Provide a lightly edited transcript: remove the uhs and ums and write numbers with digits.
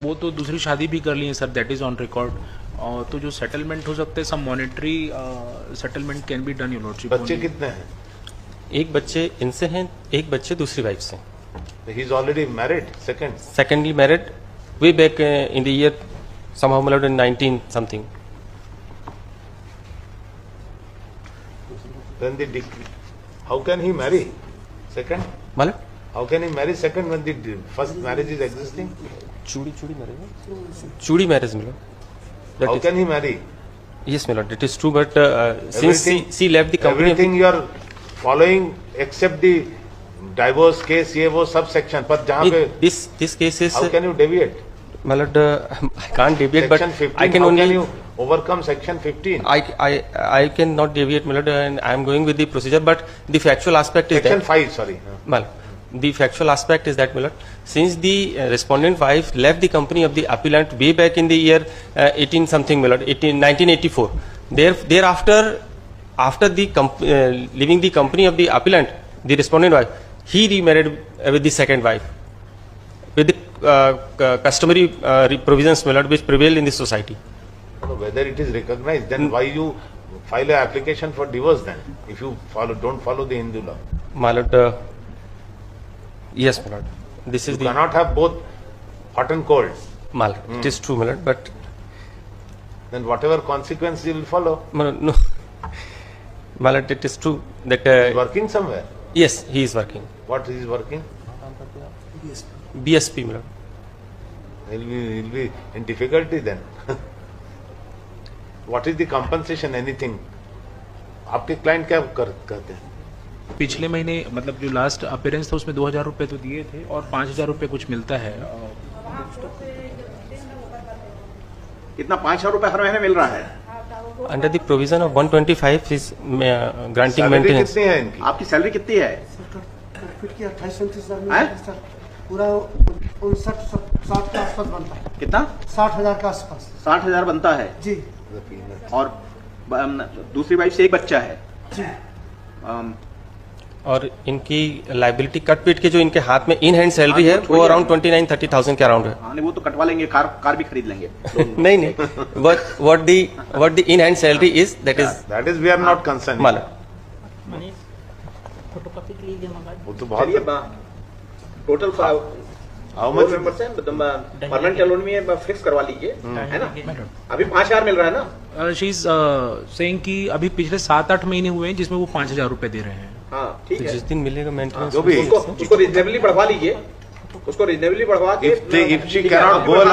वो तो दूसरी शादी भी कर ली है sir, that is on record. तो जो सेटलमेंट हो सकते हैं, some monetary settlement can be done, your lordship. बच्चे कितने हैं? एक बच्चे इनसे हैं, एक बच्चे दूसरी वाइफ से। He is already married, secondly married way back in the year somehow मतलब in 19 something. Then the how can he marry second? मतलब How can he marry second when the first marriage is existing? चूड़ी marriage मतलब। How can he marry? Yes, my lord, it is true, but since she left the company. Everything you are following except the divorce case, ये वो सब section, पर जहाँ पे this case is. How can you deviate? My lord, I can't deviate, Section but 15, I can how only. can you overcome section 15? I cannot deviate, my lord, and I am going with the procedure, but the factual aspect is Section that. 5, sorry. Well, the factual aspect is that, my lord, since the respondent wife left the company of the appellant way back in the year 18 something, my lord, 1984. Thereafter, after the leaving the company of the appellant, the respondent wife, he remarried with the second wife, with the customary provisions, my lord, which prevail in the society. No, whether it is recognized, then why you file an application for divorce then? If you don't follow the Hindu law. My lord, yes, my lord. This is You cannot have both hot and cold. my lord. It is true, my lord, but Then whatever consequence you will follow. my lord, no, my lord, it is true that Working somewhere. yes, he is working. What he is working? BSP, my lord. He'll be in difficulty then. What is the compensation? Anything? आपके client क्या करते हैं? पिछले महीने मतलब जो last appearance था उसमें 2000 रुपये तो दिए थे और 5000 रुपये कुछ मिलता है। कितना 5000 रुपए हर महीने मिल रहा है? Under the provision of 125 is granting salary maintenance. कितनी है इनकी? आपकी सैलरी कितनी है? फिर की 28-29 हैं? सर पूरा 59-60 के आसपास बनता है। कितना? 60,000 के आसपास 60,000 बनता है। जी और दूसरी वाइफ से एक बच्चा है। जी और इनकी लाइबिलिटी कट पीट के जो इनके हाथ में इन हैंड सैलरी है वो अराउंड 29-30,000 के अराउंड है। हाँ नहीं वो तो कटवा लेंगे, कार भी खरीद लेंगे। नहीं what the in hand salary is, that is That is we are not concerned. मालूम। वो तो बहुत टोटल How much? मेंबर्स हैं, परमानेंट कॉलोनी में फिक्स करवा लीजिए, है ना? अभी 5000 मिल रहा है ना? शी इज सेइंग कि अभी पिछले 7-8 महीने हुए हैं जिसमें वो 5000 रुपये दे रहे हैं। हाँ ठीक तो है। जिस दिन मिलेगा मेंटेनेंस जो भी उसको रिजनेबली बढ़वा लीजिए, उसको रिजनेबली बढ़वा के if she cannot go